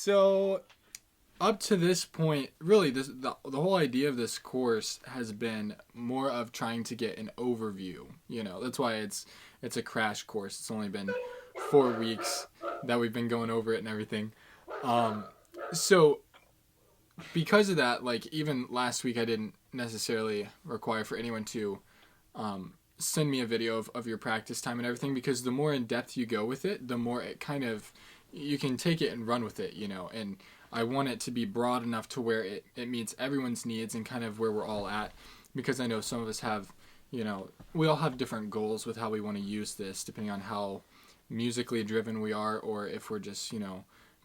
So up to this point, really, the whole idea of this course has been more of trying to get an overview. That's why it's a crash course. It's only been 4 weeks that we've been going over it and everything. Um, so because of that, like even last week, I didn't necessarily require for anyone to send me a video of your practice time and everything, because the more in depth you go with it, the more it kind of you can take it and run with it, and I want it to be broad enough to where it meets everyone's needs and kind of where we're all at, because I know some of us have, we all have different goals with how we want to use this, depending on how musically driven we are, or if we're just,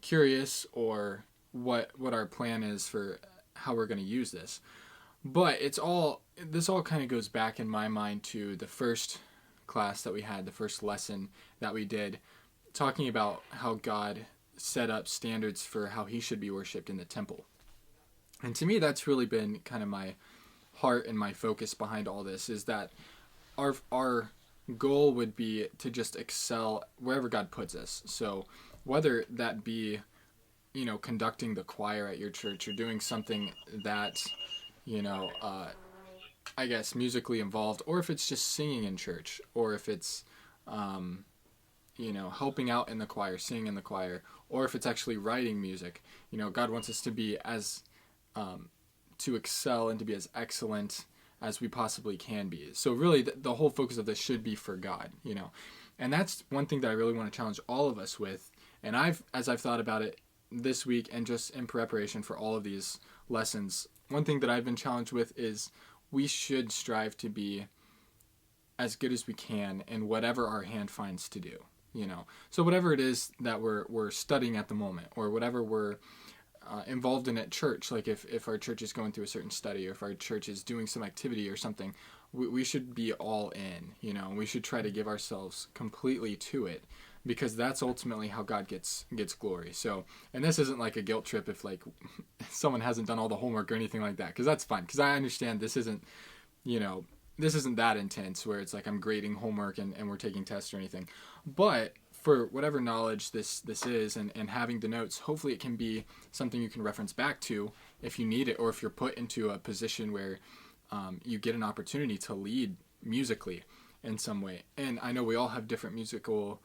curious, or what our plan is for how we're going to use this. But this all kind of goes back in my mind to the first class that we had, the first lesson that we did, talking about how God set up standards for how he should be worshipped in the temple. And to me, that's really been kind of my heart and my focus behind all this, is that our goal would be to just excel wherever God puts us. So whether that be, conducting the choir at your church, or doing something that, I guess musically involved, or if it's just singing in church, or if it's, helping out in the choir, singing in the choir, or if it's actually writing music. God wants us to be as, to excel and to be as excellent as we possibly can be. So really, the whole focus of this should be for God, and that's one thing that I really want to challenge all of us with. And as I've thought about it this week, and just in preparation for all of these lessons, one thing that I've been challenged with is we should strive to be as good as we can in whatever our hand finds to do. So whatever it is that we're studying at the moment, or whatever we're involved in at church, like if our church is going through a certain study, or if our church is doing some activity or something, we should be all in. We should try to give ourselves completely to it, because that's ultimately how God gets glory. So, and this isn't like a guilt trip if like someone hasn't done all the homework or anything like that, because that's fine, because I understand this isn't that intense where it's like I'm grading homework and we're taking tests or anything. But for whatever knowledge this is, and having the notes, hopefully it can be something you can reference back to if you need it, or if you're put into a position where you get an opportunity to lead musically in some way. And I know we all have different musical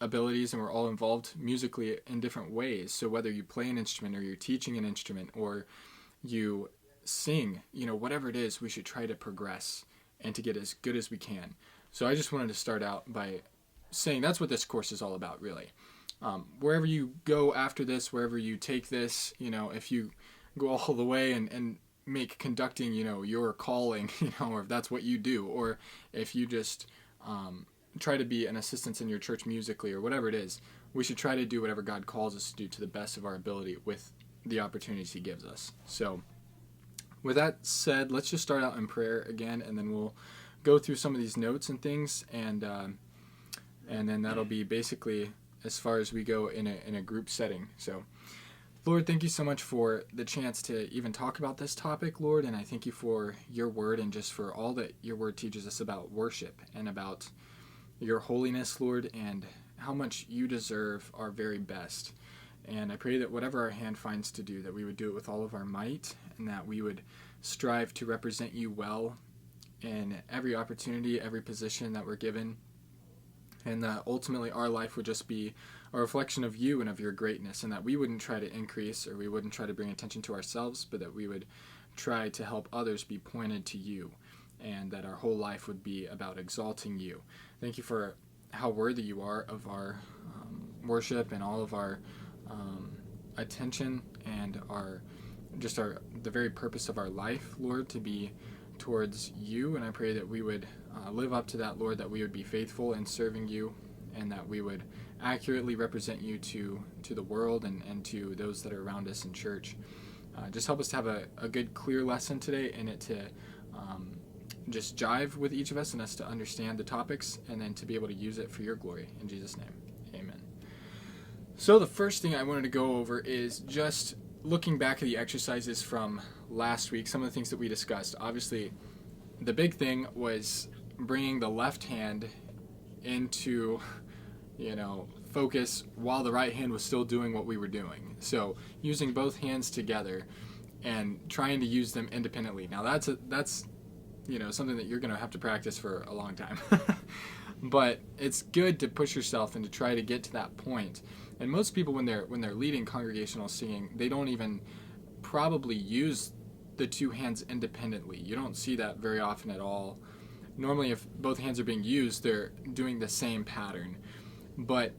abilities, and we're all involved musically in different ways. So whether you play an instrument, or you're teaching an instrument, or you sing, whatever it is, we should try to progress and to get as good as we can. So I just wanted to start out by saying that's what this course is all about, really. Wherever you go after this, wherever you take this, if you go all the way and make conducting, your calling, or if that's what you do, or if you just try to be an assistant in your church musically, or whatever it is, we should try to do whatever God calls us to do to the best of our ability with the opportunities he gives us. So with that said, let's just start out in prayer again, and then we'll go through some of these notes and things, and then that'll be basically as far as we go in a group setting. So Lord, thank you so much for the chance to even talk about this topic, Lord, and I thank you for your word, and just for all that your word teaches us about worship and about your holiness, Lord, and how much you deserve our very best. And I pray that whatever our hand finds to do, that we would do it with all of our might, and that we would strive to represent you well in every opportunity, every position that we're given, and that ultimately our life would just be a reflection of you and of your greatness, and that we wouldn't try to increase, or we wouldn't try to bring attention to ourselves, but that we would try to help others be pointed to you, and that our whole life would be about exalting you. Thank you for how worthy you are of our worship, and all of our attention, and the very purpose of our life, Lord, to be towards you. And I pray that we would live up to that, Lord, that we would be faithful in serving you, and that we would accurately represent you to the world, and to those that are around us in church. Just help us to have a good, clear lesson today, and it to just jive with each of us, and us to understand the topics, and then to be able to use it for your glory. In Jesus' name, amen. So the first thing I wanted to go over is just looking back at the exercises from last week, some of the things that we discussed. Obviously, the big thing was bringing the left hand into, focus while the right hand was still doing what we were doing. So using both hands together and trying to use them independently. Now that's something that you're going to have to practice for a long time. But it's good to push yourself and to try to get to that point. And most people, when they're leading congregational singing, they don't even probably use the two hands independently. You don't see that very often at all. Normally, if both hands are being used, they're doing the same pattern. But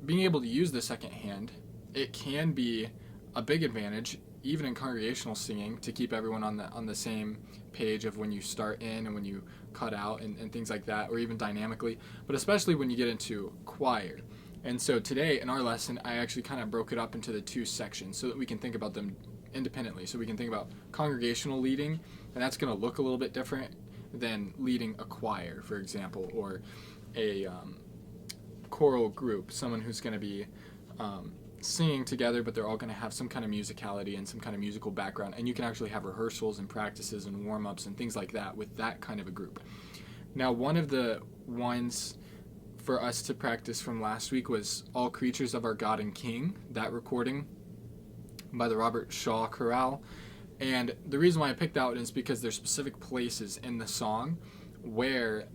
being able to use the second hand, it can be a big advantage, even in congregational singing, to keep everyone on the same page of when you start in and when you cut out and things like that, or even dynamically, but especially when you get into choir. And so today in our lesson, I actually kind of broke it up into the two sections so that we can think about them independently. So we can think about congregational leading, and that's going to look a little bit different than leading a choir, for example, or a choral group, someone who's going to be singing together, but they're all going to have some kind of musicality and some kind of musical background. And you can actually have rehearsals and practices and warm-ups and things like that with that kind of a group. Now, one of the ones for us to practice from last week was All Creatures of Our God and King, that recording by the Robert Shaw Choral. And the reason why I picked that is because there's specific places in the song where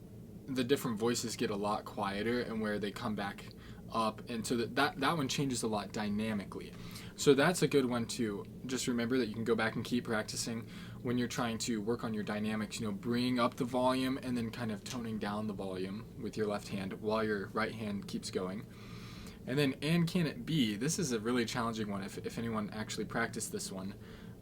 the different voices get a lot quieter and where they come back up, and so that one changes a lot dynamically. So that's a good one to just remember, that you can go back and keep practicing when you're trying to work on your dynamics. Bring up the volume and then kind of toning down the volume with your left hand while your right hand keeps going. And then And Can It Be? This is a really challenging one if anyone actually practiced this one,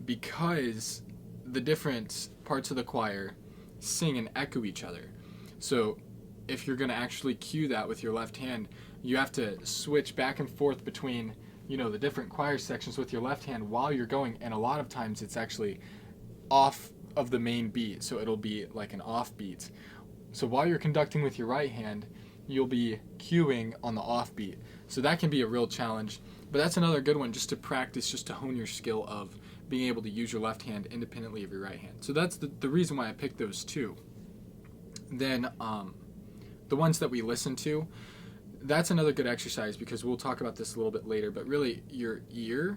because the different parts of the choir sing and echo each other. So if you're going to actually cue that with your left hand, you have to switch back and forth between, the different choir sections with your left hand while you're going. And a lot of times it's actually off of the main beat. So it'll be like an off beat. So while you're conducting with your right hand, you'll be cueing on the off beat. So that can be a real challenge. But that's another good one just to practice, just to hone your skill of being able to use your left hand independently of your right hand. So that's the reason why I picked those two. Then the ones that we listen to, that's another good exercise, because we'll talk about this a little bit later, but really your ear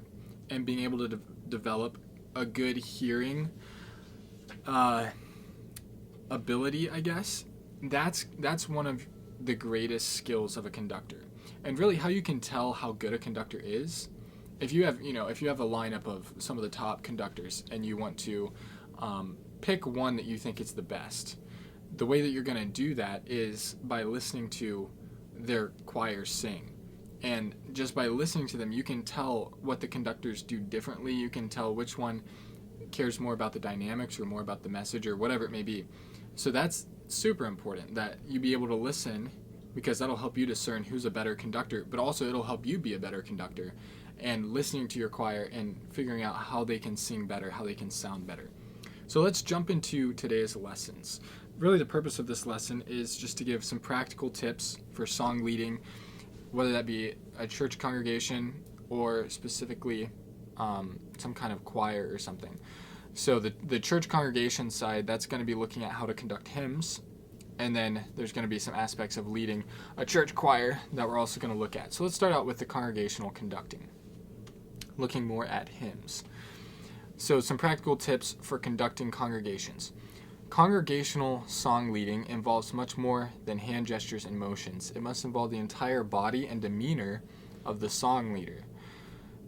and being able to develop a good hearing ability, I guess, that's one of the greatest skills of a conductor. And really how you can tell how good a conductor is, if you have a lineup of some of the top conductors and you want to pick one that you think is the best, the way that you're going to do that is by listening to their choir sing. And just by listening to them, you can tell what the conductors do differently. You can tell which one cares more about the dynamics or more about the message or whatever it may be. So that's super important, that you be able to listen, because that'll help you discern who's a better conductor, but also it'll help you be a better conductor, and listening to your choir and figuring out how they can sing better, how they can sound better. So let's jump into today's lessons. Really the purpose of this lesson is just to give some practical tips for song leading, whether that be a church congregation or specifically some kind of choir or something. So the church congregation side, that's going to be looking at how to conduct hymns, and then there's going to be some aspects of leading a church choir that we're also going to look at. So let's start out with the congregational conducting, looking more at hymns. So some practical tips for conducting congregations. Congregational song leading involves much more than hand gestures and motions. It must involve the entire body and demeanor of the song leader.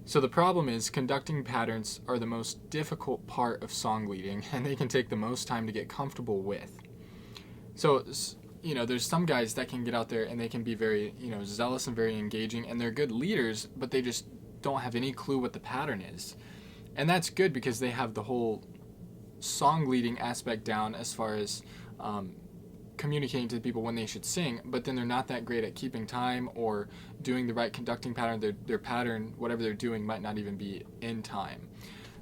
So the problem is, conducting patterns are the most difficult part of song leading, and they can take the most time to get comfortable with. So, there's some guys that can get out there and they can be very, zealous and very engaging, and they're good leaders, but they just don't have any clue what the pattern is. And that's good, because they have the whole song leading aspect down as far as communicating to the people when they should sing, but then they're not that great at keeping time or doing the right conducting pattern. Their pattern, whatever they're doing, might not even be in time.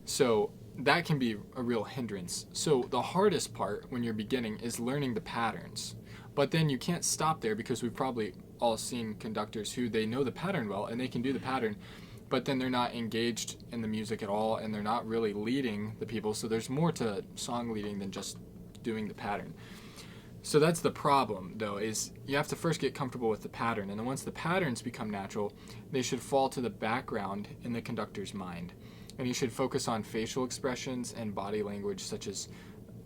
So that can be a real hindrance. So the hardest part when you're beginning is learning the patterns. But then you can't stop there, because we've probably all seen conductors who they know the pattern well and they can do the pattern, but then they're not engaged in the music at all, and they're not really leading the people. So there's more to song leading than just doing the pattern. So that's the problem, though, is you have to first get comfortable with the pattern, and then once the patterns become natural, they should fall to the background in the conductor's mind. And you should focus on facial expressions and body language, such as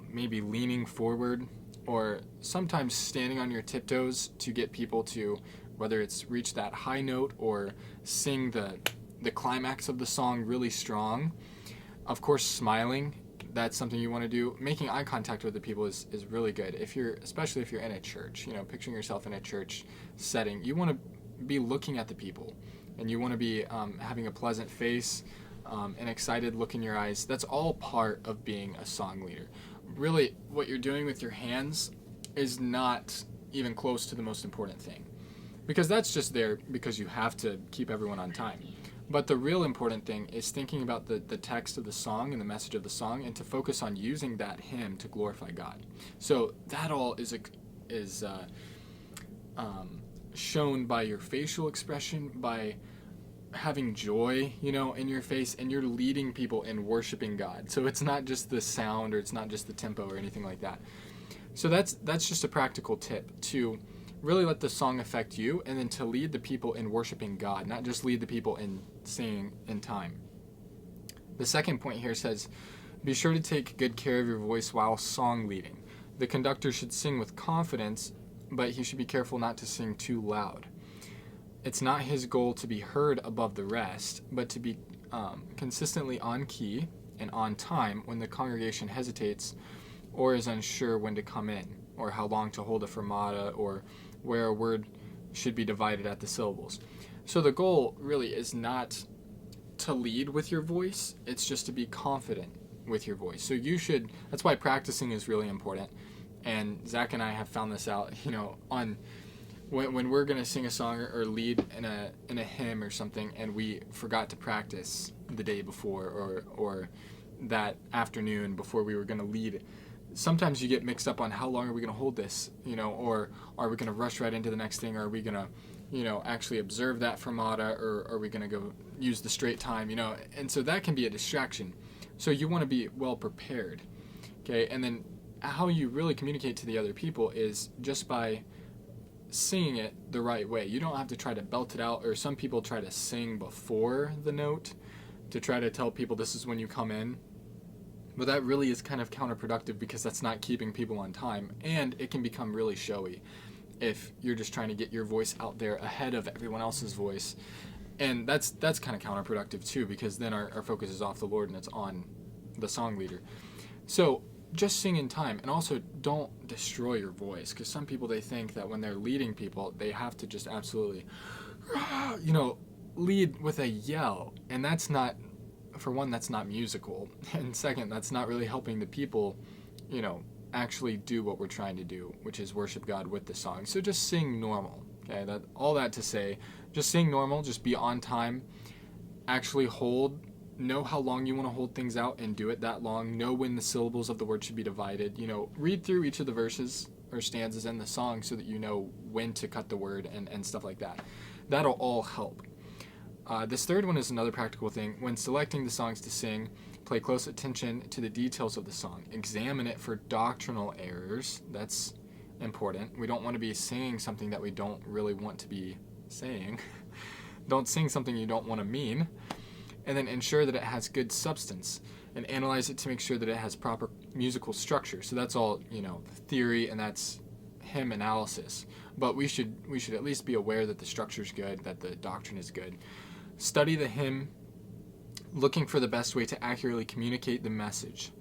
maybe leaning forward or sometimes standing on your tiptoes to get people to, whether it's reach that high note or sing the climax of the song really strong. Of course, smiling, that's something you want to do. Making eye contact with the people is really good. Especially if you're in a church, picturing yourself in a church setting, you want to be looking at the people, and you want to be having a pleasant face, an excited look in your eyes. That's all part of being a song leader. Really, what you're doing with your hands is not even close to the most important thing, because that's just there because you have to keep everyone on time. But the real important thing is thinking about the text of the song and the message of the song, and to focus on using that hymn to glorify God. So that all is shown by your facial expression, by having joy, in your face, and you're leading people in worshiping God. So it's not just the sound, or it's not just the tempo or anything like that. So that's just a practical tip to really let the song affect you, and then to lead the people in worshiping God, not just lead the people in singing in time. The second point here says, be sure to take good care of your voice while song leading. The conductor should sing with confidence, but he should be careful not to sing too loud. It's not his goal to be heard above the rest, but to be consistently on key and on time when the congregation hesitates or is unsure when to come in, or how long to hold a fermata, or where a word should be divided at the syllables. So the goal really is not to lead with your voice, it's just to be confident with your voice. So that's why practicing is really important. And Zach and I have found this out, on when we're going to sing a song or lead in a hymn or something, and we forgot to practice the day before or that afternoon before we were going to lead. Sometimes you get mixed up on how long are we going to hold this, or are we going to rush right into the next thing, or are we going to, actually observe that fermata, or are we going to go use the straight time, and so that can be a distraction. So you want to be well prepared, okay? And then how you really communicate to the other people is just by singing it the right way. You don't have to try to belt it out, or some people try to sing before the note to try to tell people this is when you come in. But that really is kind of counterproductive, because that's not keeping people on time, and it can become really showy if you're just trying to get your voice out there ahead of everyone else's voice. And that's kind of counterproductive too, because then our focus is off the Lord and it's on the song leader. So just sing in time, and also don't destroy your voice, because some people, they think that when they're leading people, they have to just absolutely, lead with a yell, and that's not, for one, that's not musical, and second, that's not really helping the people, actually do what we're trying to do, which is worship God with the song. So just sing normal, okay? All that to say, just sing normal, just be on time, actually know how long you want to hold things out and do it that long, know when the syllables of the word should be divided, read through each of the verses or stanzas in the song so that you know when to cut the word and stuff like that. That'll all help. This third one is another practical thing. When selecting the songs to sing, pay close attention to the details of the song. Examine it for doctrinal errors. That's important. We don't want to be singing something that we don't really want to be saying. Don't sing something you don't want to mean. And then ensure that it has good substance, and analyze it to make sure that it has proper musical structure. So that's all, theory, and that's hymn analysis. But we should at least be aware that the structure's good, that the doctrine is good. Study the hymn, looking for the best way to accurately communicate the message.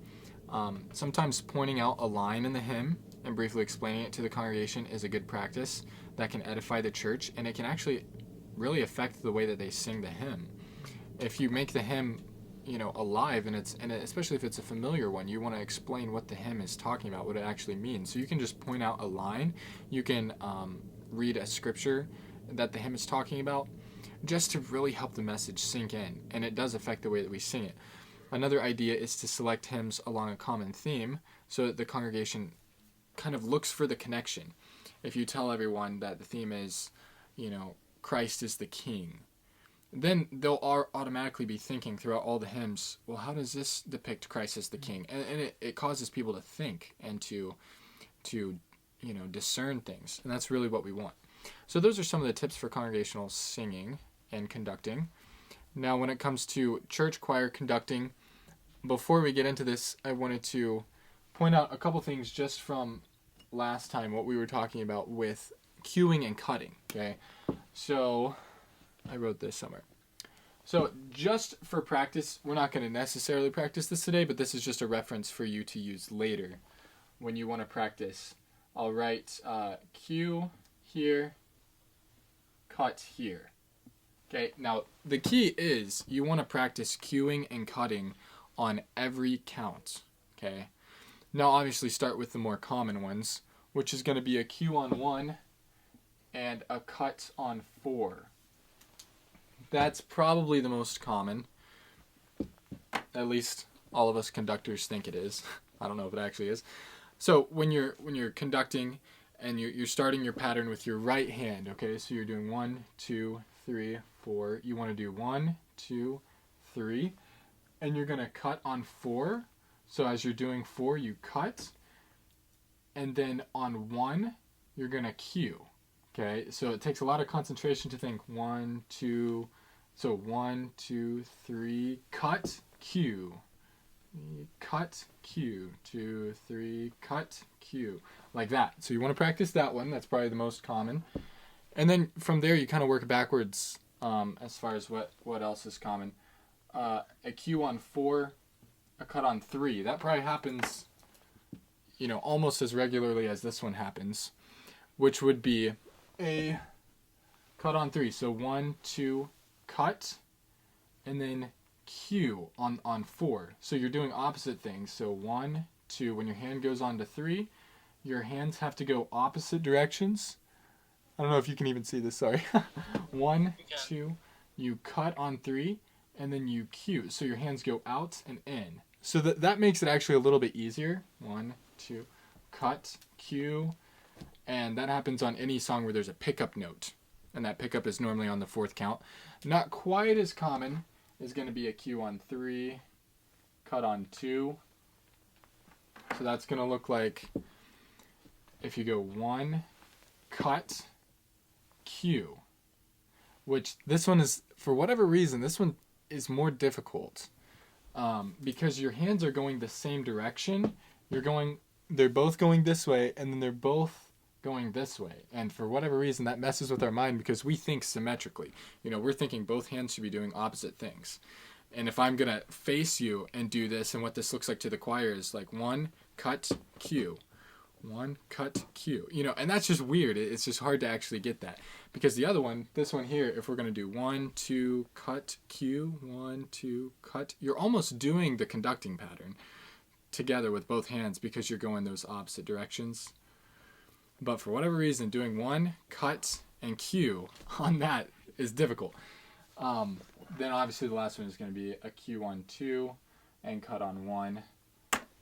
Sometimes pointing out a line in the hymn and briefly explaining it to the congregation is a good practice that can edify the church, and it can actually really affect the way that they sing the hymn. If you make the hymn, alive, and especially if it's a familiar one, you want to explain what the hymn is talking about, what it actually means. So you can just point out a line, you can read a scripture that the hymn is talking about, just to really help the message sink in, and it does affect the way that we sing it. Another idea is to select hymns along a common theme, so that the congregation kind of looks for the connection. If you tell everyone that the theme is, Christ is the King, then they'll automatically be thinking throughout all the hymns, well, how does this depict Christ as the King? And it causes people to think and to discern things. And that's really what we want. So those are some of the tips for congregational singing and conducting. Now, when it comes to church choir conducting, before we get into this, I wanted to point out a couple things just from last time, what we were talking about with cueing and cutting, okay? So, I wrote this somewhere. So, just for practice, we're not going to necessarily practice this today, but this is just a reference for you to use later when you want to practice. I'll write cue here, cut here. Okay, now the key is you want to practice cueing and cutting on every count, okay? Now obviously start with the more common ones, which is going to be a cue on 1 and a cut on 4. That's probably the most common. At least all of us conductors think it is. I don't know if it actually is. So when you're conducting and you're starting your pattern with your right hand, okay? So you're doing 1, 2, 3, 4. You want to do 1, 2, 3, and you're going to cut on 4. So as you're doing 4, you cut, and then on 1, you're going to cue. Okay, so it takes a lot of concentration to think 1, 2, so 1, 2, 3, cut, cue. Cut, cue, 2, 3, cut, cue, like that. So you want to practice that one. That's probably the most common. And then from there, you kind of work backwards as far as what else is common. A cue on 4, a cut on 3. That probably happens, almost as regularly as this one happens, which would be a cut on 3. So 1, 2, cut, and then cue on 4. So you're doing opposite things. So 1, 2, when your hand goes on to 3, your hands have to go opposite directions. I don't know if you can even see this, sorry. 1, 2, you cut on 3, and then you cue. So your hands go out and in. So that makes it actually a little bit easier. 1, 2, cut, cue. And that happens on any song where there's a pickup note. And that pickup is normally on the 4th count. Not quite as common is going to be a cue on 3, cut on 2. So that's going to look like if you go 1, cut, cue. Which this one is, for whatever reason, this one is more difficult. Because your hands are going the same direction. They're both going this way, and then they're both going this way. And for whatever reason, that messes with our mind because we think symmetrically. We're thinking both hands should be doing opposite things. And if I'm going to face you and do this, and what this looks like to the choir is like 1, cut, cue. 1, cut, cue. And that's just weird. It's just hard to actually get that. Because the other one, this one here, if we're going to do 1, 2, cut, cue, 1, 2, cut, you're almost doing the conducting pattern together with both hands because you're going those opposite directions. But for whatever reason, doing 1, cut, and cue on that is difficult. Then obviously the last one is going to be a cue on 2 and cut on 1.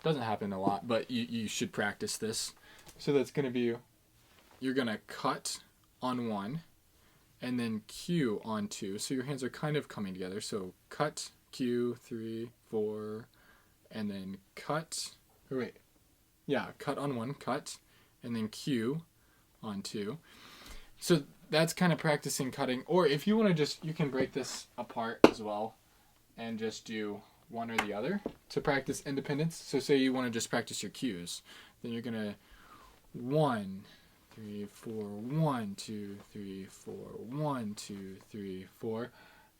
Doesn't happen a lot, but you should practice this. So that's going to be, you're going to cut on 1 and then cue on 2. So your hands are kind of coming together. So cut, cue, 3, 4, and then cut. Cut on 1, cut, and then cue on 2. So that's kind of practicing cutting. Or if you want to you can break this apart as well and just do one or the other to practice independence. So say you want to just practice your cues, then you're going to 1, 3, 4, 1, 2, 3, 4, 1, 2, 3, 4,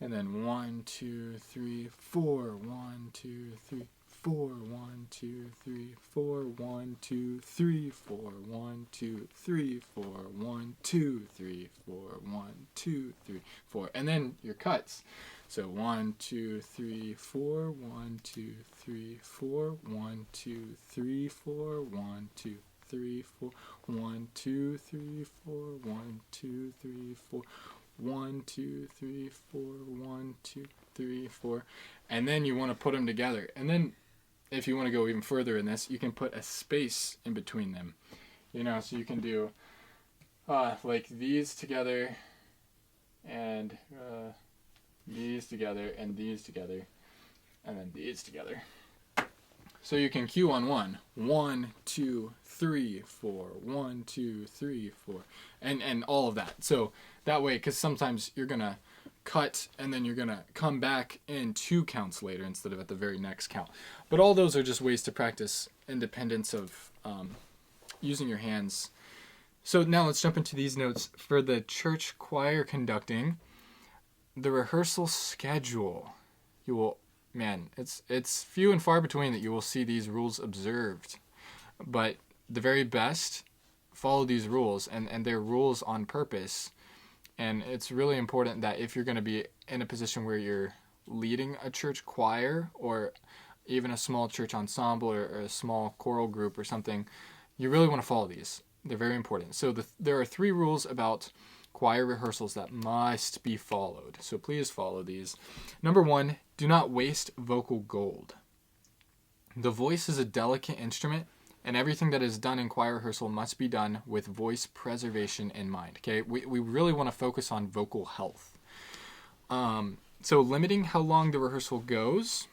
and then 1, 2, 3, 4, 1, 2, 3, 4, 1, 2, 3, 4, 1, 2, 3, 4, 1, 2, 3, 4, 1, 2, 3, 4, 1, 2, 3, 4, and then your cuts. So 1, 2, 3, 4, 1, 2, 3, 4, 1, 2, 3, 4, 1, 2, 3, 4, 1, 2, 3, 4, 1, 2, 3, 4, 1, 2, 3, 4, 1, 2, 3, 4, and then you want to put them together. And then if you want to go even further in this, you can put a space in between them. So you can do like these together and these together and these together and then these together. So you can cue on one. 1, 2, 3, 4. 1, 2, 3, 4. And all of that. So that way, because sometimes you're going to cut and then you're going to come back in 2 counts later instead of at the very next count. But all those are just ways to practice independence of using your hands. So now let's jump into these notes. For the church choir conducting, the rehearsal schedule. You will, man, it's few and far between that you will see these rules observed. But the very best follow these rules, and they're rules on purpose. And it's really important that if you're going to be in a position where you're leading a church choir or even a small church ensemble or a small choral group or something, you really want to follow these. They're very important. So there are 3 rules about choir rehearsals that must be followed. So please follow these. Number 1, do not waste vocal gold. The voice is a delicate instrument, and everything that is done in choir rehearsal must be done with voice preservation in mind. Okay, we really want to focus on vocal health. So limiting how long the rehearsal goes.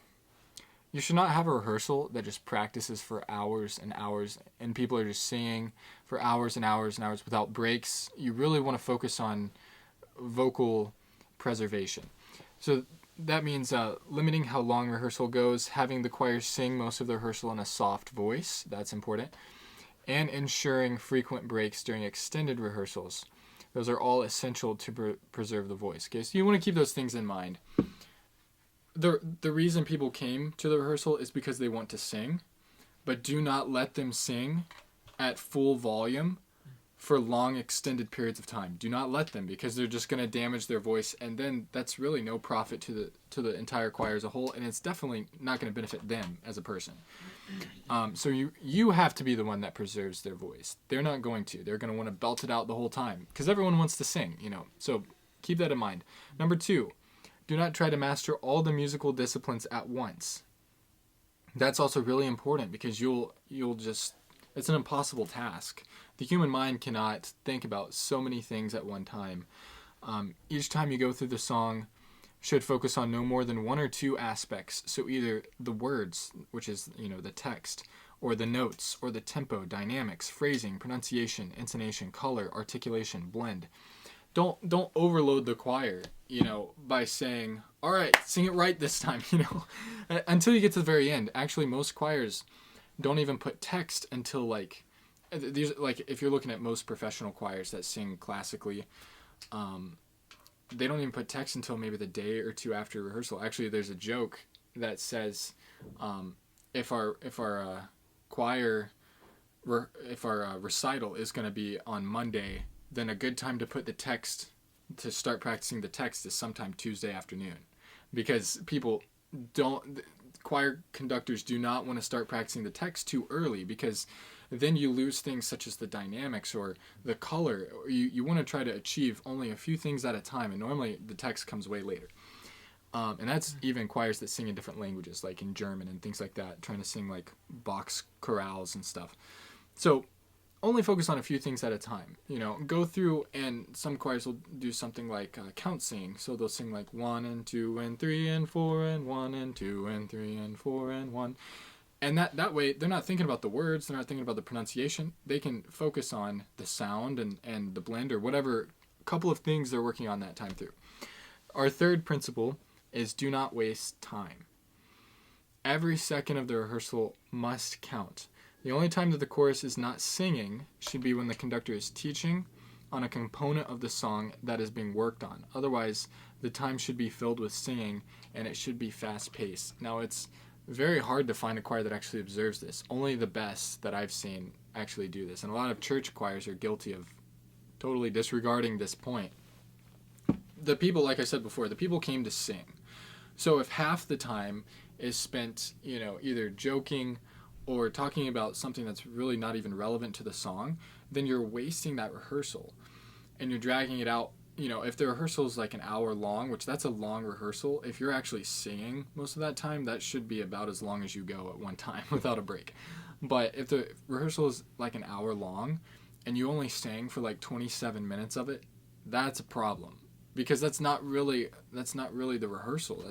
You should not have a rehearsal that just practices for hours and hours and people are just singing for hours and hours and hours without breaks. You really want to focus on vocal preservation. So that means limiting how long rehearsal goes, having the choir sing most of the rehearsal in a soft voice. That's important. And ensuring frequent breaks during extended rehearsals. Those are all essential to preserve the voice. Okay, so you want to keep those things in mind. The reason people came to the rehearsal is because they want to sing, but do not let them sing at full volume for long extended periods of time. Do not let them, because they're just going to damage their voice, and then that's really no profit to the entire choir as a whole, and it's definitely not going to benefit them as a person. So you have to be the one that preserves their voice. They're not going to. They're going to want to belt it out the whole time because everyone wants to sing, So keep that in mind. Number 2, do not try to master all the musical disciplines at once. That's also really important because you'll just, it's an impossible task. The human mind cannot think about so many things at one time. Each time you go through the song should focus on no more than 1 or 2 aspects. So either the words, which is, the text, or the notes, or the tempo, dynamics, phrasing, pronunciation, intonation, color, articulation, blend. Don't overload the choir, by saying, all right, sing it right this time, until you get to the very end. Actually, most choirs don't even put text until if you're looking at most professional choirs that sing classically, they don't even put text until maybe the day or 2 after rehearsal. Actually, there's a joke that says, if our recital is going to be on Monday, then a good time to put the text, to start practicing the text, is sometime Tuesday afternoon. Because choir conductors do not want to start practicing the text too early, because then you lose things such as the dynamics or the color. You want to try to achieve only a few things at a time, and normally the text comes way later. And that's even choirs that sing in different languages, like in German and things like that, trying to sing like Bach's chorales and stuff. So only focus on a few things at a time. Go through, and some choirs will do something like count singing. So they'll sing like 1 and 2 and 3 and 4 and 1 and 2 and 3 and 4 and 1. And that way, they're not thinking about the words, they're not thinking about the pronunciation. They can focus on the sound and the blend or whatever couple of things they're working on that time through. Our 3rd principle is do not waste time. Every second of the rehearsal must count. The only time that the chorus is not singing should be when the conductor is teaching on a component of the song that is being worked on. Otherwise, the time should be filled with singing, and it should be fast-paced. Now, it's very hard to find a choir that actually observes this. Only the best that I've seen actually do this. And a lot of church choirs are guilty of totally disregarding this point. The people, like I said before, the people came to sing. So if half the time is spent, either joking or talking about something that's really not even relevant to the song, then you're wasting that rehearsal and you're dragging it out. If the rehearsal is like an hour long, which that's a long rehearsal, if you're actually singing most of that time, that should be about as long as you go at one time without a break. But if the rehearsal is like an hour long and you only sang for like 27 minutes of it, that's a problem, because that's not really the rehearsal.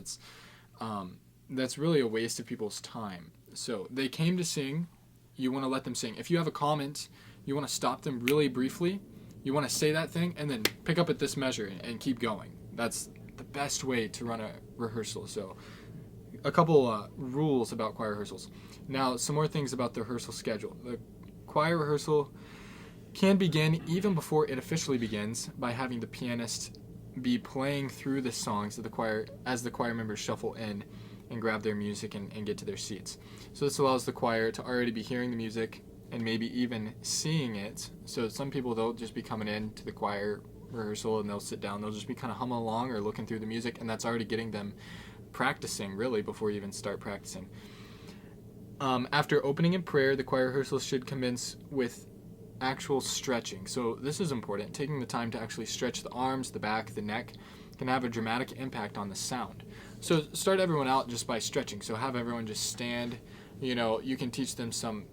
That's really a waste of people's time. So they came to sing. You want to let them sing. If you have a comment, you want to stop them really briefly. You want to say that thing and then pick up at this measure and keep going. That's the best way to run a rehearsal. So a couple rules about choir rehearsals. Now, some more things about the rehearsal schedule. The choir rehearsal can begin even before it officially begins by having the pianist be playing through the songs of the choir as the choir members shuffle in and grab their music and get to their seats. So this allows the choir to already be hearing the music and maybe even seeing it. So some people, they'll just be coming in to the choir rehearsal and they'll sit down, they'll just be kind of humming along or looking through the music, and that's already getting them practicing really before you even start practicing. After opening in prayer, the choir rehearsal should commence with actual stretching. So this is important. Taking the time to actually stretch the arms, the back, the neck can have a dramatic impact on the sound. So start everyone out just by stretching. So have everyone just stand. You can teach them some,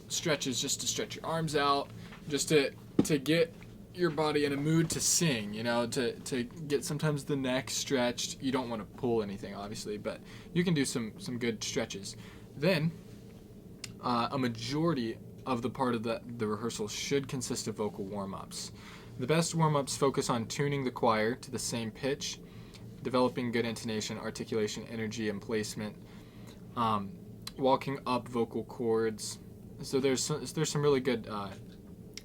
stretches just to stretch your arms out, just to get your body in a mood to sing, to get sometimes the neck stretched. You don't want to pull anything, obviously, but you can do some good stretches. Then a majority of the part of the rehearsal should consist of vocal warm-ups. The best warm-ups focus on tuning the choir to the same pitch, developing good intonation, articulation, energy, and placement, walking up vocal cords. So there's some really good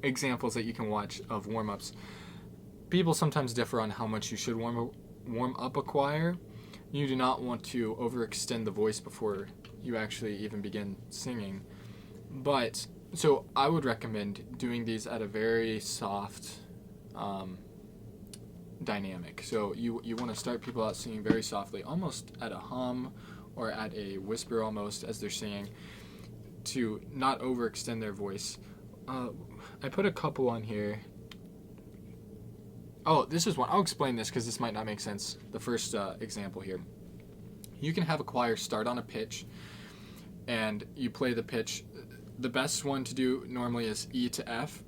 examples that you can watch of warm-ups. People sometimes differ on how much you should warm up a choir. You do not want to overextend the voice before you actually even begin singing. But so I would recommend doing these at a very soft dynamic. So you want to start people out singing very softly, almost at a hum or at a whisper almost as they're singing, to not overextend their voice. I put a couple on here. Oh, this is one. I'll explain this because this might not make sense. The first example here. You can have a choir start on a pitch and you play the pitch. The best one to do normally is E to F,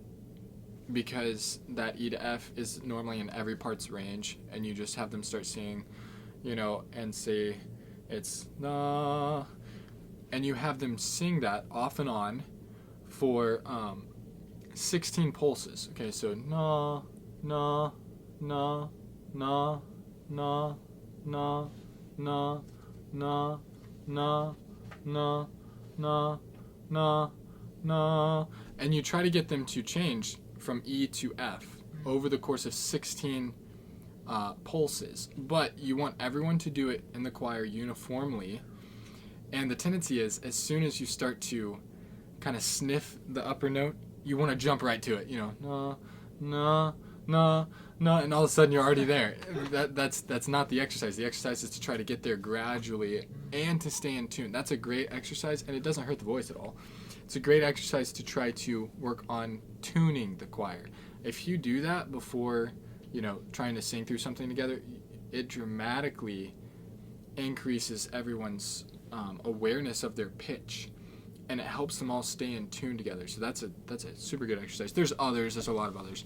because that E to F is normally in every part's range, and you just have them start singing, and say it's na, and you have them sing that off and on for 16 pulses. Okay, so na, na, na, na, na, na, na, na, na, na, na, na, na, and you try to get them to change from E to F over the course of 16 pulses. But you want everyone to do it in the choir uniformly, and the tendency is as soon as you start to kind of sniff the upper note, you want to jump right to it, na, na, na, na, and all of a sudden you're already there. That's not the exercise. The exercise is to try to get there gradually and to stay in tune. That's a great exercise, and it doesn't hurt the voice at all. It's a great exercise to try to work on tuning the choir. If you do that before, trying to sing through something together, it dramatically increases everyone's awareness of their pitch, and it helps them all stay in tune together. So that's a super good exercise. There's a lot of others.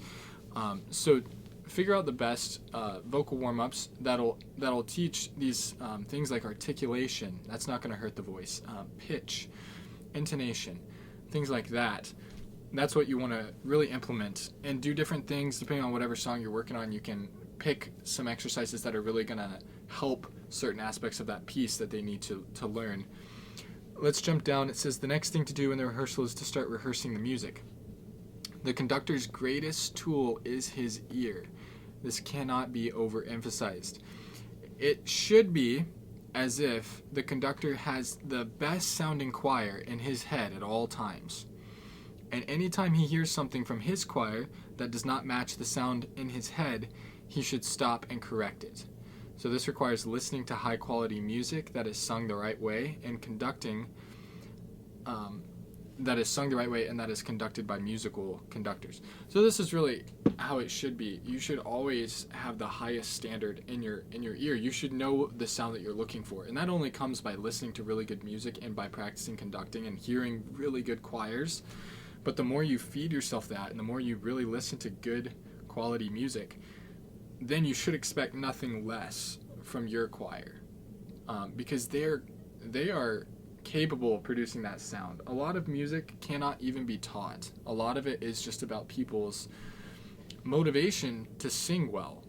So figure out the best vocal warm-ups that'll teach these things like articulation. That's not going to hurt the voice. Pitch, intonation, things like that. That's what you want to really implement, and do different things depending on whatever song you're working on. You can pick some exercises that are really going to help certain aspects of that piece that they need to learn. Let's jump down. It says the next thing to do in the rehearsal is to start rehearsing the music. The conductor's greatest tool is his ear. This cannot be overemphasized. It should be as if the conductor has the best sounding choir in his head at all times. And anytime he hears something from his choir that does not match the sound in his head, he should stop and correct it. So this requires listening to high quality music that is sung the right way, and conducting that is sung the right way and that is conducted by musical conductors. So this is really how it should be. You should always have the highest standard in your ear. You should know the sound that you're looking for, and that only comes by listening to really good music and by practicing conducting and hearing really good choirs. But the more you feed yourself that, and the more you really listen to good quality music, then you should expect nothing less from your choir, because they are capable of producing that sound. A lot of music cannot even be taught. A lot of it is just about people's motivation to sing well.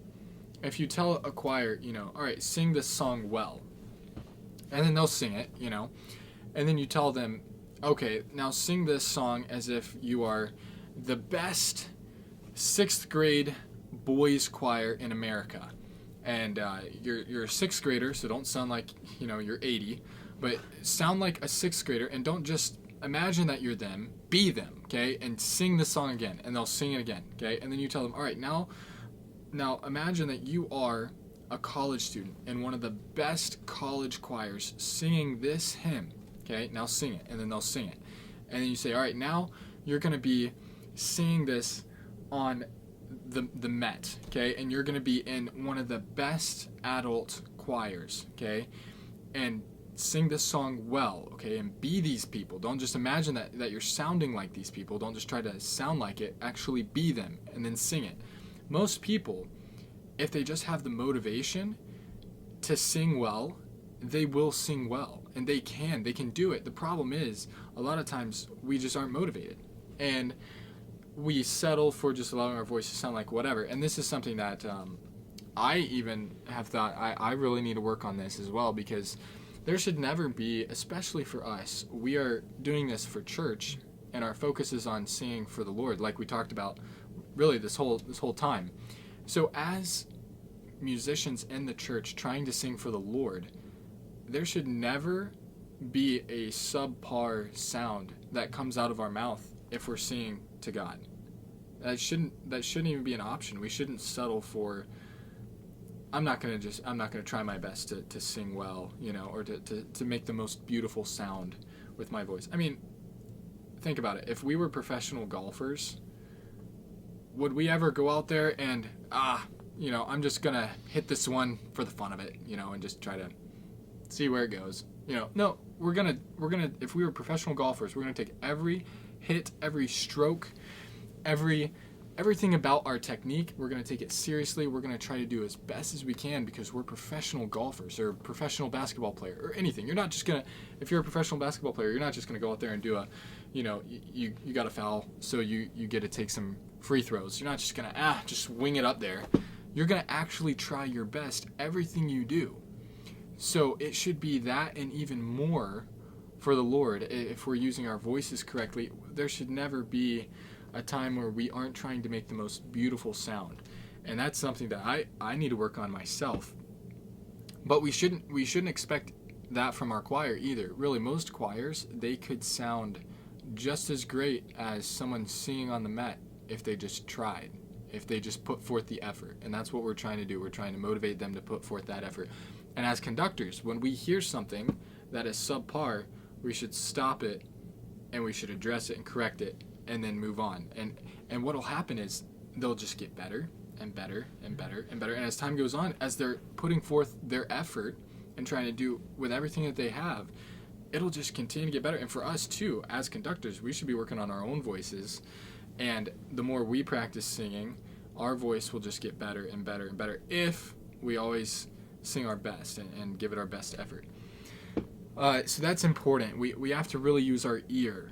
If you tell a choir, all right, sing this song well, and then they'll sing it, and then you tell them, okay, now sing this song as if you are the best 6th grade boys choir in America. And you're a 6th grader, so don't sound like, you're 80, but sound like a 6th grader, and don't just imagine that you're them, be them, okay? And sing the song again, and they'll sing it again, okay? And then you tell them, all right, now imagine that you are a college student in one of the best college choirs singing this hymn, okay? Now sing it, and then they'll sing it. And then you say, all right, now you're going to be singing this on the Met, okay? And you're going to be in one of the best adult choirs, okay? And sing this song well, okay? And be these people. Don't just imagine that you're sounding like these people. Don't just try to sound like it. Actually be them, and then sing it. Most people, if they just have the motivation to sing well, they will sing well. And they can do it. The problem is, a lot of times, we just aren't motivated. And we settle for just allowing our voice to sound like whatever. And this is something that I even have thought I really need to work on this as well, because there should never be, especially for us, we are doing this for church, and our focus is on singing for the Lord, like we talked about really this whole time. So as musicians in the church trying to sing for the Lord, there should never be a subpar sound that comes out of our mouth if we're singing to God. That shouldn't even be an option. We shouldn't settle for, I'm not gonna try my best to sing well, or to make the most beautiful sound with my voice. I mean, think about it. If we were professional golfers, would we ever go out there and I'm just gonna hit this one for the fun of it, and just try to see where it goes? No, we're gonna if we were professional golfers, we're gonna take every hit, every stroke, everything about our technique. We're going to take it seriously. We're going to try to do as best as we can, because we're professional golfers, or professional basketball player, or anything. You're not just going to, if you're a professional basketball player, you're not just going to go out there and do you got a foul, so you get to take some free throws. You're not just going to just wing it up there. You're going to actually try your best, everything you do. So it should be that, and even more for the Lord. If we're using our voices correctly, there should never be a time where we aren't trying to make the most beautiful sound. And that's something that I need to work on myself. But we shouldn't expect that from our choir either. Really, most choirs, they could sound just as great as someone singing on the Met if they just tried, if they just put forth the effort. And that's what we're trying to do. We're trying to motivate them to put forth that effort. And as conductors, when we hear something that is subpar, we should stop it, and we should address it and correct it, and then move on. And what'll happen is they'll just get better and better and better and better. And as time goes on, as they're putting forth their effort and trying to do with everything that they have, it'll just continue to get better. And for us too, as conductors, we should be working on our own voices. And the more we practice singing, our voice will just get better and better and better if we always sing our best and give it our best effort. So that's important. We have to really use our ear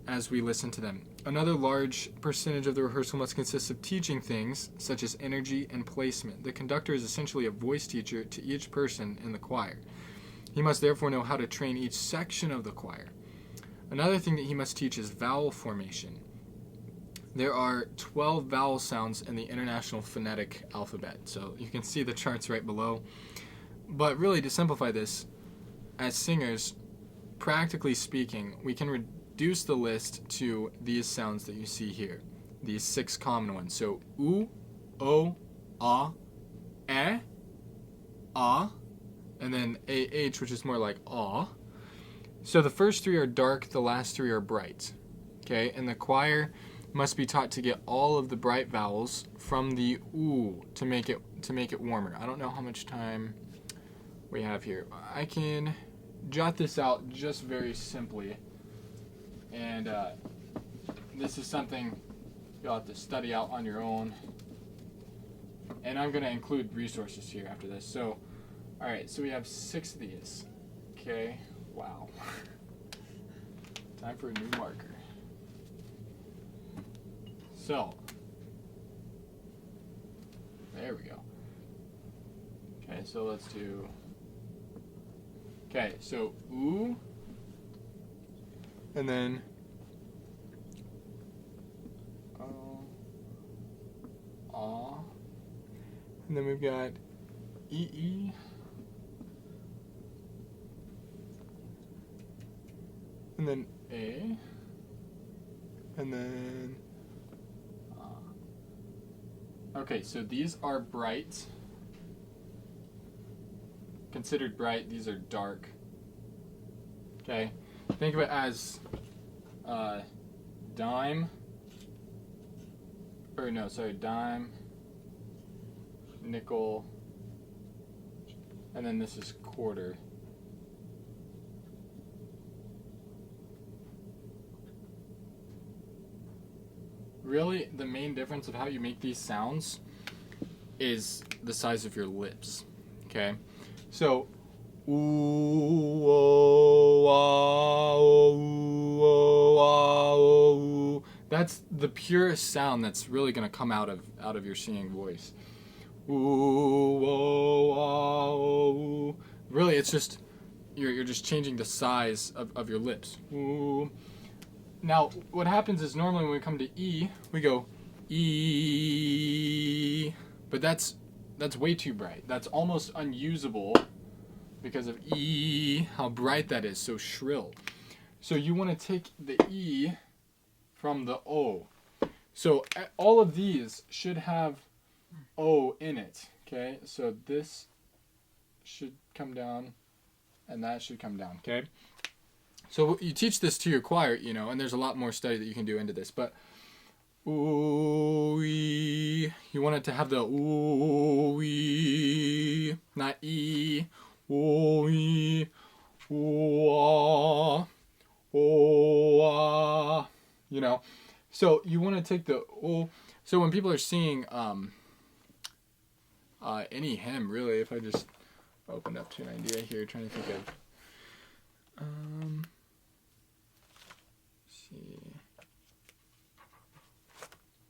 as we listen to them. Another large percentage of the rehearsal must consist of teaching things such as energy and placement. The conductor is essentially a voice teacher to each person in the choir. He must therefore know how to train each section of the choir. Another thing that he must teach is vowel formation. There are 12 vowel sounds in the International Phonetic Alphabet, so you can see the charts right below. But really, to simplify this, as singers, practically speaking, we can reduce the list to these sounds that you see here, these 6 common ones. So, oo, o, ah, and then ah, which is more like ah. So the first 3 are dark, the last 3 are bright. Okay, and the choir must be taught to get all of the bright vowels from the oo to make it warmer. I don't know how much time we have here. I can jot this out just very simply, and this is something you'll have to study out on your own, and I'm going to include resources here after this. So alright, so we have 6 of these. Okay, Wow. Time for a new marker. So, there we go. Okay, so let's do. Okay, so ooh, and then ah, and then we've got ee, and then a, and then okay, so these are bright. Considered bright, these are dark. Okay, think of it as dime, or no, sorry, dime, nickel, and then this is quarter. Really, the main difference of how you make these sounds is the size of your lips. Okay, so ooh, oh, ah, oh, ooh, oh, ah, oh, ooh. That's the purest sound that's really going to come out of your singing voice. Ooh, oh, ah, oh, ooh. Really, it's just you're just changing the size of your lips. Ooh. Now, what happens is normally when we come to E, we go E, but that's way too bright. That's almost unusable because of E, how bright that is, so shrill. So you want to take the E from the O. So all of these should have O in it, okay? So this should come down, and that should come down, okay? So you teach this to your choir, you know, and there's a lot more study that you can do into this, but ooh, you want it to have the ooh, not E, ooh, ooh, ah, you know. So you want to take the ooh. So when people are singing any hymn, really, if I just opened up to an idea here, trying to think of see.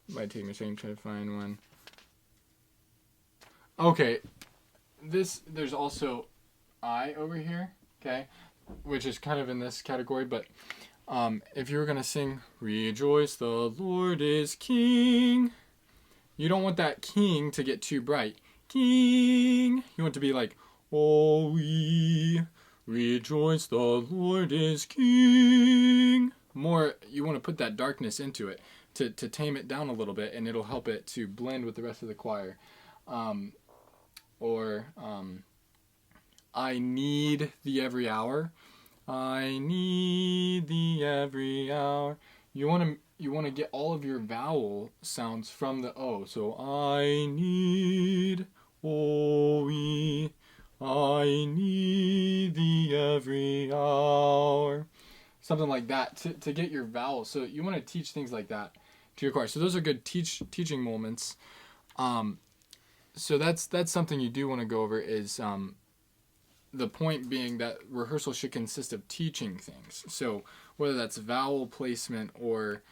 Might take me a second trying to find one. Okay, there's also I over here, okay, which is kind of in this category, but if you were gonna sing "Rejoice, the Lord is King," you don't want that king to get too bright. King, you want it to be like, "Oh, we rejoice, the Lord is King." More, you want to put that darkness into it to tame it down a little bit, and it'll help it to blend with the rest of the choir. I need thee every hour. I need thee every hour. You want to get all of your vowel sounds from the O. So I need, oh, we, I need thee every hour. Something like that to get your vowels. So you want to teach things like that to your choir. So those are good teaching moments. So that's something you do want to go over is the point being that rehearsal should consist of teaching things. So whether that's vowel placement or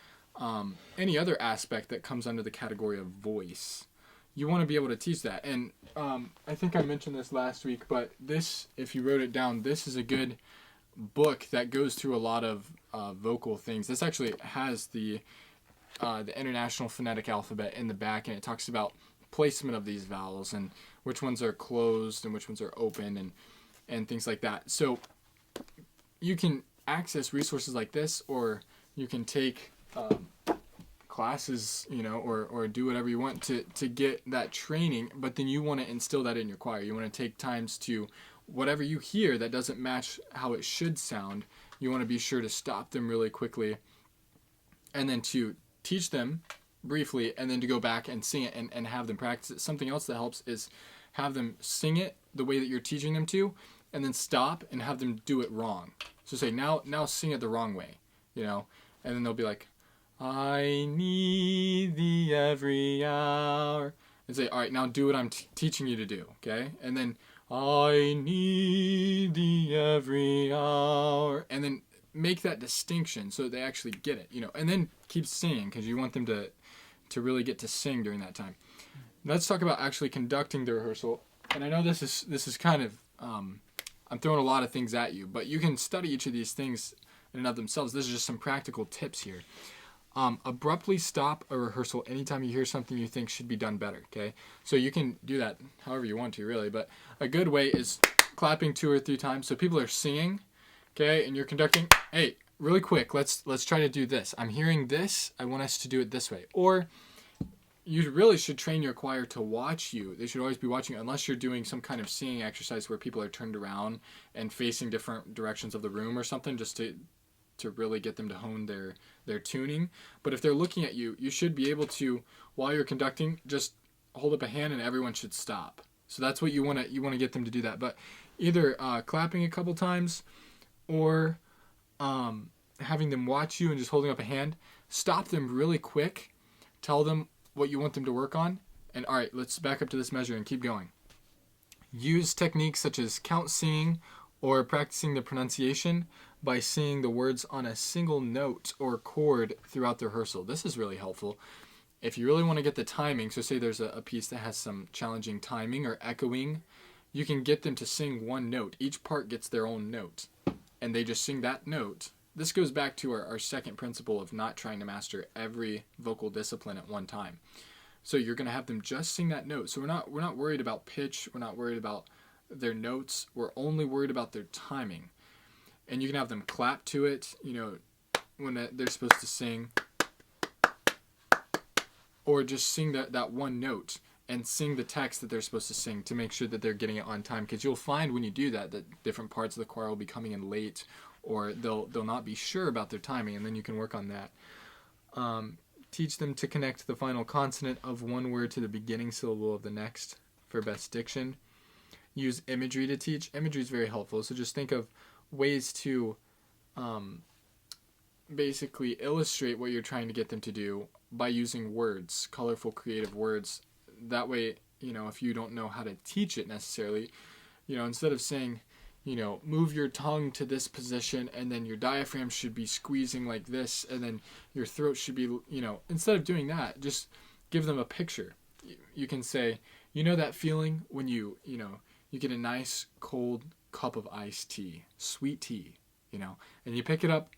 any other aspect that comes under the category of voice, you want to be able to teach that. And I think I mentioned this last week, but this, if you wrote it down, this is a good book that goes through a lot of vocal things. This actually has the International Phonetic Alphabet in the back, and it talks about placement of these vowels and which ones are closed and which ones are open and things like that. So you can access resources like this, or you can take classes, you know, or do whatever you want to get that training, but then you want to instill that in your choir. You want to take times to, whatever you hear that doesn't match how it should sound, you want to be sure to stop them really quickly, and then to teach them briefly, and then to go back and sing it and have them practice it. Something else that helps is have them sing it the way that you're teaching them to, and then stop and have them do it wrong. So say, now sing it the wrong way, you know, and then they'll be like, I need thee every hour, and say, all right, now do what I'm teaching you to do, okay? And then, I need thee every hour. And then make that distinction so they actually get it, and then keep singing because you want them to really get to sing during that time. Let's talk about actually conducting the rehearsal. And I know this is kind of, I'm throwing a lot of things at you, but you can study each of these things in and of themselves. This is just some practical tips here. Abruptly stop a rehearsal anytime you hear something you think should be done better, okay? So you can do that however you want to, really, but a good way is clapping 2 or 3 times. So people are singing, okay, and you're conducting. Hey, really quick, let's try to do this. I'm hearing this. I want us to do it this way. Or you really should train your choir to watch you. They should always be watching you, unless you're doing some kind of singing exercise where people are turned around and facing different directions of the room or something, just to really get them to hone their tuning. But if they're looking at you, you should be able to, while you're conducting, just hold up a hand and everyone should stop. So that's what you want to get them to do that. But either clapping a couple times or having them watch you and just holding up a hand. Stop them really quick. Tell them what you want them to work on. And all right, let's back up to this measure and keep going. Use techniques such as count singing or practicing the pronunciation by singing the words on a single note or chord throughout the rehearsal. This is really helpful. If you really want to get the timing, so say there's a piece that has some challenging timing or echoing, you can get them to sing one note. Each part gets their own note, and they just sing that note. This goes back to our second principle of not trying to master every vocal discipline at one time. So you're going to have them just sing that note. So we're not worried about pitch. We're not worried about their notes. We're only worried about their timing. And you can have them clap to it, when they're supposed to sing. Or just sing that one note and sing the text that they're supposed to sing to make sure that they're getting it on time. Because you'll find when you do that different parts of the choir will be coming in late, or they'll not be sure about their timing, and then you can work on that. Teach them to connect the final consonant of one word to the beginning syllable of the next for best diction. Use imagery to teach. Imagery is very helpful. So just think of ways to basically illustrate what you're trying to get them to do by using words, colorful, creative words. That way, if you don't know how to teach it necessarily, instead of saying, move your tongue to this position and then your diaphragm should be squeezing like this and then your throat should be, instead of doing that, just give them a picture. You can say, that feeling when you get a nice cold cup of iced tea, sweet tea, and you pick it up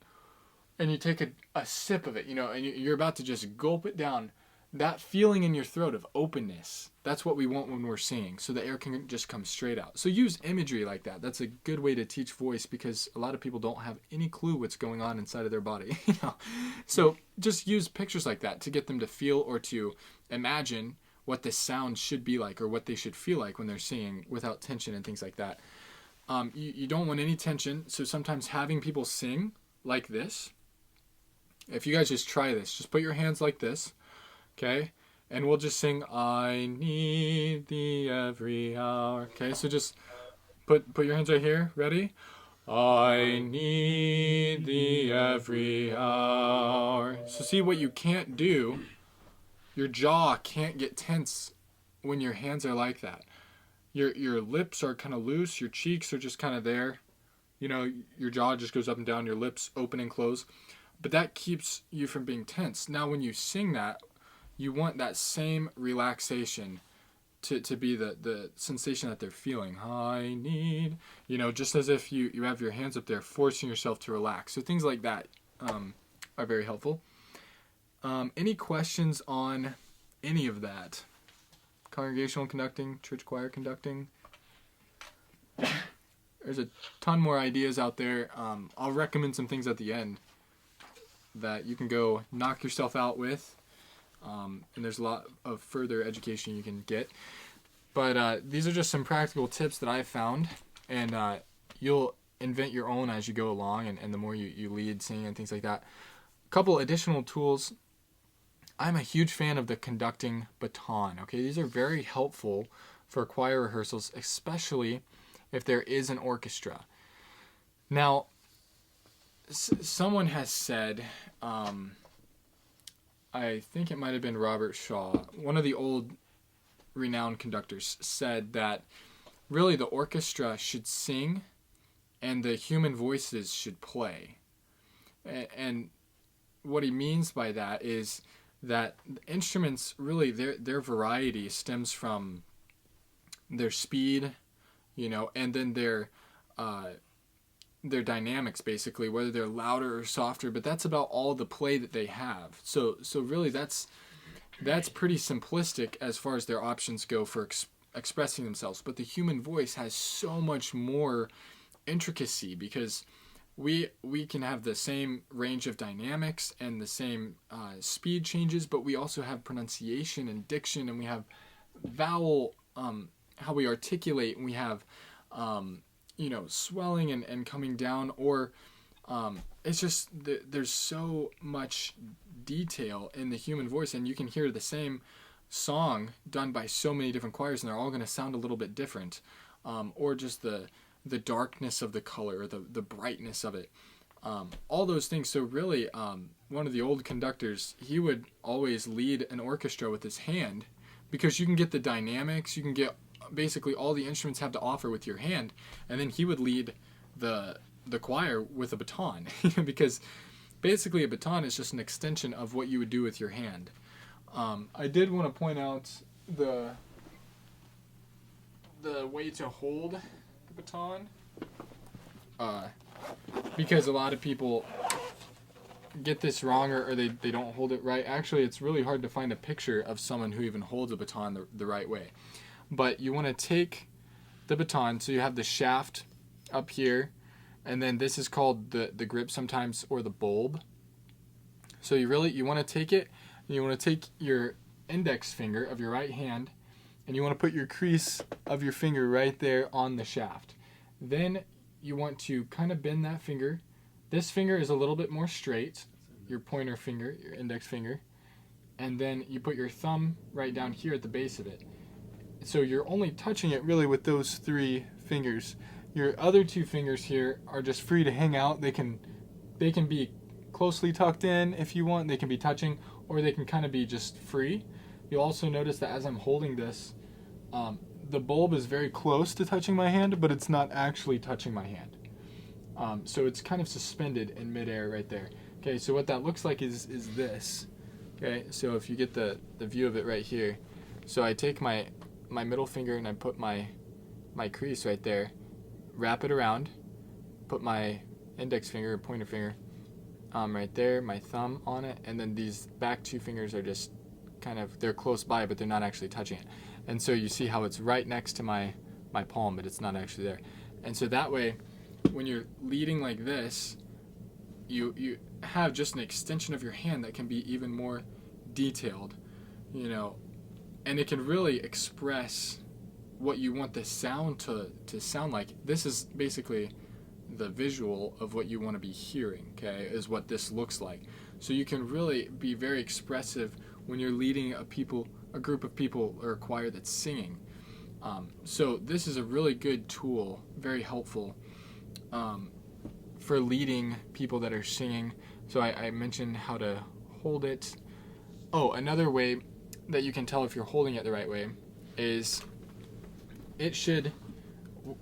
and you take a sip of it, and you're about to just gulp it down. That feeling in your throat of openness, that's what we want when we're singing, so the air can just come straight out. So use imagery like that. That's a good way to teach voice because a lot of people don't have any clue what's going on inside of their body. So just use pictures like that to get them to feel or to imagine what the sound should be like or what they should feel like when they're singing without tension and things like that. You don't want any tension, so sometimes having people sing like this, if you guys just try this, just put your hands like this, okay? And we'll just sing, I need thee every hour. Okay, so just put your hands right here. Ready? I need thee every hour. So see what you can't do. Your jaw can't get tense when your hands are like that. Your lips are kind of loose. Your cheeks are just kind of there. Your jaw just goes up and down. Your lips open and close. But that keeps you from being tense. Now when you sing that, you want that same relaxation to be the sensation that they're feeling. I need, just as if you have your hands up there, forcing yourself to relax. So things like that are very helpful. Any questions on any of that? Congregational conducting, church choir conducting. There's a ton more ideas out there. I'll recommend some things at the end that you can go knock yourself out with. And there's a lot of further education you can get. But these are just some practical tips that I've found. And you'll invent your own as you go along. And the more you lead, sing, and things like that. A couple additional tools. I'm a huge fan of the conducting baton. Okay, these are very helpful for choir rehearsals, especially if there is an orchestra. Now, someone has said, I think it might have been Robert Shaw, one of the old renowned conductors, said that really the orchestra should sing and the human voices should play. And what he means by that is that instruments, really, their variety stems from their speed, and then their dynamics, basically, whether they're louder or softer. But that's about all the play that they have. So really, that's pretty simplistic as far as their options go for expressing themselves. But the human voice has so much more intricacy, because we can have the same range of dynamics and the same speed changes, but we also have pronunciation and diction, and we have vowel, how we articulate, and we have swelling and coming down, or it's just there's so much detail in the human voice, and you can hear the same song done by so many different choirs, and they're all going to sound a little bit different, or just the darkness of the color, or the brightness of it, all those things. So really, one of the old conductors, he would always lead an orchestra with his hand, because you can get the dynamics, you can get basically all the instruments have to offer with your hand, and then he would lead the choir with a baton, because basically a baton is just an extension of what you would do with your hand. I did want to point out the way to hold the baton, because a lot of people get this wrong, or they don't hold it right. Actually, it's really hard to find a picture of someone who even holds a baton the right way. But you want to take the baton, so you have the shaft up here, and then this is called the grip sometimes, or the bulb. So you want to take it, and you want to take your index finger of your right hand, and you want to put your crease of your finger right there on the shaft. Then you want to kind of bend that finger. This finger is a little bit more straight, your pointer finger, your index finger, and then you put your thumb right down here at the base of it. So you're only touching it really with those 3 fingers. Your other 2 fingers here are just free to hang out. They can be closely tucked in if you want. They can be touching, or they can kind of be just free. You'll also notice that as I'm holding this, the bulb is very close to touching my hand, but it's not actually touching my hand. So it's kind of suspended in midair right there. Okay, so what that looks like is this. Okay, so if you get the view of it right here. So I take my middle finger and I put my crease right there, wrap it around, put my index finger, pointer finger, right there, my thumb on it, and then these back 2 fingers are just kind of, they're close by, but they're not actually touching it. And so you see how it's right next to my palm, but it's not actually there. And so that way, when you're leading like this, you have just an extension of your hand that can be even more detailed, and it can really express what you want the sound to sound like. This is basically the visual of what you want to be hearing, okay, is what this looks like. So you can really be very expressive when you're leading a group of people, or a choir that's singing. So this is a really good tool, very helpful for leading people that are singing. So I mentioned how to hold it. Oh, another way that you can tell if you're holding it the right way is it should,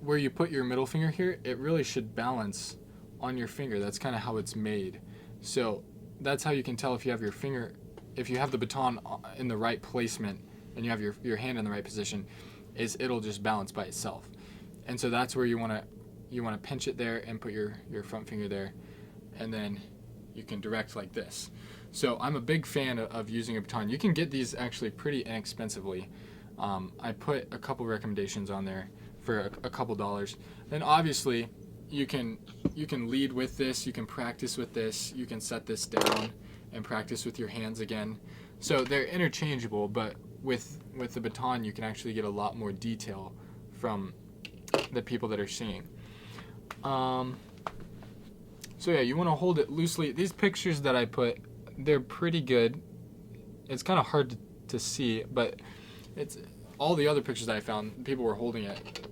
where you put your middle finger here, it really should balance on your finger. That's kind of how it's made. So that's how you can tell if you have your finger, if you have the baton in the right placement and you have your hand in the right position, is it'll just balance by itself. And so that's where you want to pinch it there and put your front finger there, and then you can direct like this. So I'm a big fan of using a baton. You can get these actually pretty inexpensively. I put a couple recommendations on there for a couple dollars. Then obviously you can lead with this, you can practice with this, you can set this down and practice with your hands again. So they're interchangeable, but with the baton you can actually get a lot more detail from the people that are singing. So yeah, you want to hold it loosely. These pictures that I put, they're pretty good. It's kind of hard to see, but it's all the other pictures that I found, people were holding it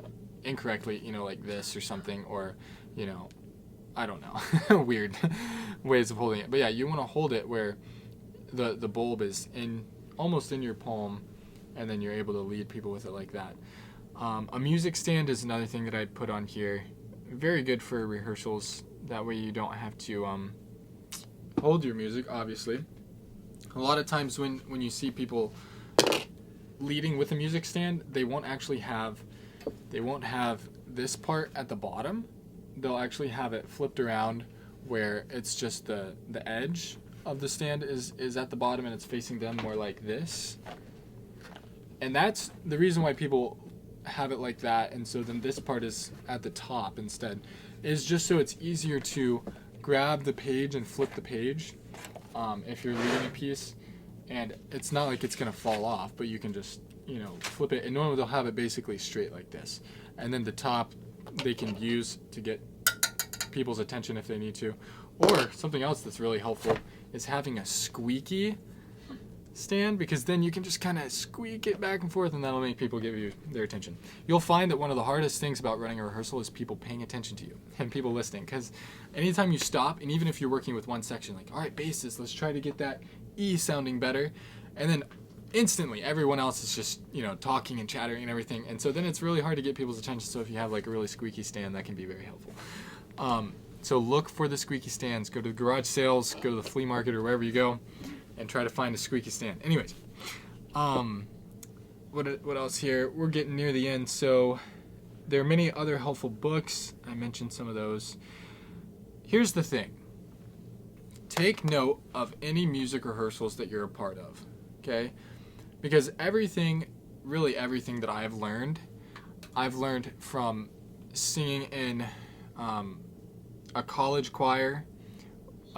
incorrectly, like this or something, or, I don't know, weird ways of holding it. But yeah, you want to hold it where the bulb is almost in your palm, and then you're able to lead people with it like that. A music stand is another thing that I'd put on here. Very good for rehearsals. That way you don't have to hold your music, obviously. A lot of times when you see people leading with a music stand, they won't have this part at the bottom. They'll actually have it flipped around where it's just the edge of the stand is at the bottom and it's facing them more like this. And that's the reason why people have it like that, and so then this part is at the top instead, is just so it's easier to grab the page and flip the page if you're leading a piece, and it's not like it's going to fall off, but you can just, flip it, and normally they'll have it basically straight like this, and then the top they can use to get people's attention if they need to. Or something else that's really helpful is having a squeaky stand, because then you can just kind of squeak it back and forth and that'll make people give you their attention. You'll find that one of the hardest things about running a rehearsal is people paying attention to you and people listening, because anytime you stop, and even if you're working with one section, like, all right, basses, let's try to get that E sounding better, and then instantly everyone else is just talking and chattering and everything, and so then it's really hard to get people's attention. So if you have like a really squeaky stand, that can be very helpful. So look for the squeaky stands. Go to the garage sales, go to the flea market or wherever you go, and try to find a squeaky stand. Anyways, what else here? We're getting near the end, so there are many other helpful books. I mentioned some of those. Here's the thing. Take note of any music rehearsals that you're a part of, okay? Because really everything that I've learned from singing in a college choir,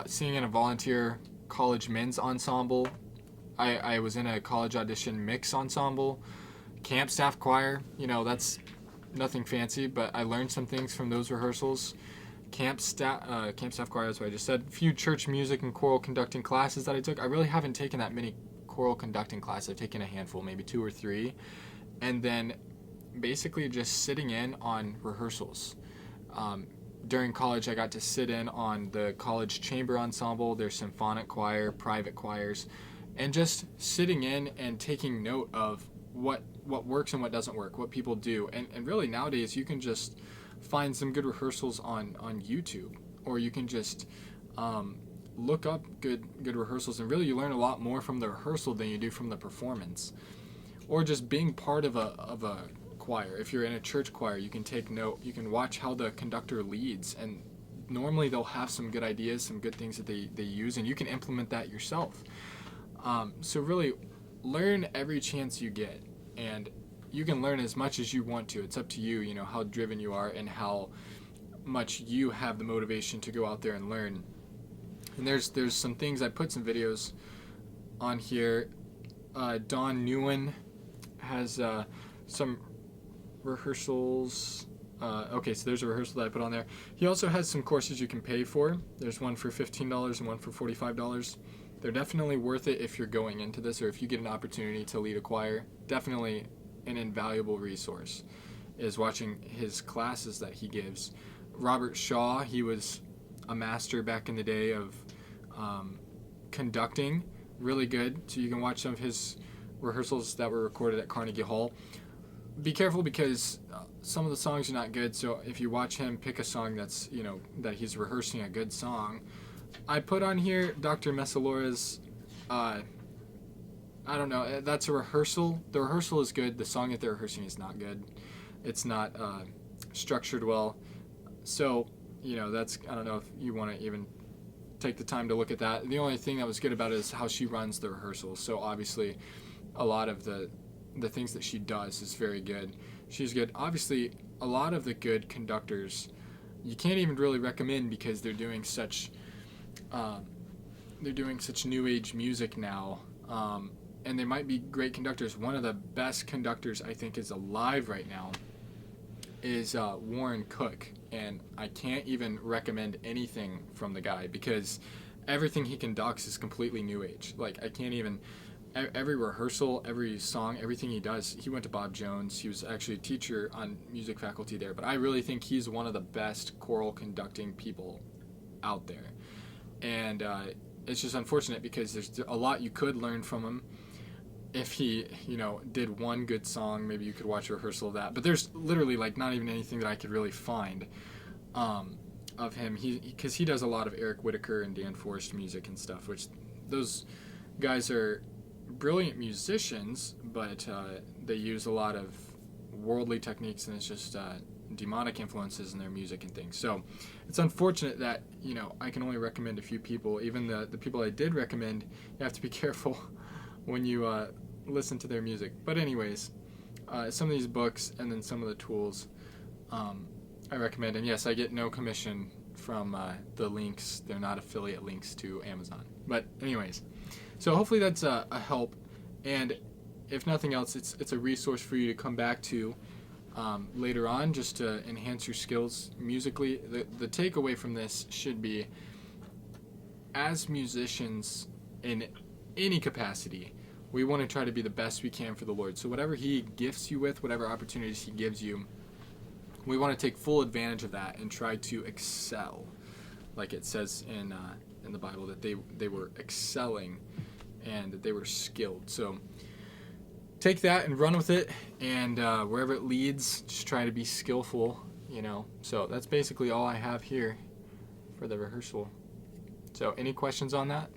singing in a volunteer college men's ensemble. I was in a college audition mix ensemble, camp staff choir. That's nothing fancy, but I learned some things from those rehearsals. Camp staff choir, that's what I just said. A few church music and choral conducting classes that I took. I really haven't taken that many choral conducting classes. I've taken a handful, maybe 2 or 3. And then basically just sitting in on rehearsals. During college, I got to sit in on the college chamber ensemble, their symphonic choir, private choirs, and just sitting in and taking note of what works and what doesn't work, what people do. And really nowadays, you can just find some good rehearsals on YouTube, or you can just look up good rehearsals, and really you learn a lot more from the rehearsal than you do from the performance. Or just being part of a choir. If you're in a church choir, you can take note, you can watch how the conductor leads, and normally they'll have some good ideas, some good things that they use, and you can implement that yourself. So really learn every chance you get, and you can learn as much as you want to. It's up to you, how driven you are and how much you have the motivation to go out there and learn. And there's some things, I put some videos on here. Don Newen has some rehearsals. Okay, so there's a rehearsal that I put on there. He also has some courses you can pay for. There's one for $15 and one for $45. They're definitely worth it if you're going into this, or if you get an opportunity to lead a choir. Definitely an invaluable resource is watching his classes that he gives. Robert Shaw, he was a master back in the day of conducting. Really good. So you can watch some of his rehearsals that were recorded at Carnegie Hall. Be careful, because some of the songs are not good, so if you watch him pick a song that's, that he's rehearsing a good song. I put on here Dr. Messalora's, I don't know, that's a rehearsal. The rehearsal is good, the song that they're rehearsing is not good. It's not structured well. So, that's, I don't know if you want to even take the time to look at that. The only thing that was good about it is how she runs the rehearsals. So obviously a lot of the things that she does is very good. She's good. Obviously, a lot of the good conductors you can't even really recommend, because they're doing such new age music now, and they might be great conductors. One of the best conductors I think is alive right now is Warren Cook, and I can't even recommend anything from the guy, because everything he conducts is completely new age. Like, I can't even. Every rehearsal, every song, everything he does. He went to Bob Jones. He was actually a teacher on music faculty there. But I really think he's one of the best choral conducting people out there. And it's just unfortunate, because there's a lot you could learn from him. if he, did one good song, maybe you could watch a rehearsal of that. But there's literally like not even anything that I could really find of him. Because he does a lot of Eric Whitacre and Dan Forrest music and stuff, which those guys are brilliant musicians, but they use a lot of worldly techniques, and it's just demonic influences in their music and things. So it's unfortunate that I can only recommend a few people. Even the people I did recommend, you have to be careful when you listen to their music. But anyways, some of these books and then some of the tools I recommend. And yes, I get no commission from the links. They're not affiliate links to Amazon. But anyways, so hopefully that's a help. And if nothing else, it's a resource for you to come back to later on, just to enhance your skills musically. The takeaway from this should be, as musicians in any capacity, we want to try to be the best we can for the Lord. So whatever He gifts you with, whatever opportunities He gives you, we want to take full advantage of that and try to excel, like it says in the Bible, that they were excelling and that they were skilled. So take that and run with it, and wherever it leads, just try to be skillful. So that's basically all I have here for the rehearsal. So any questions on that?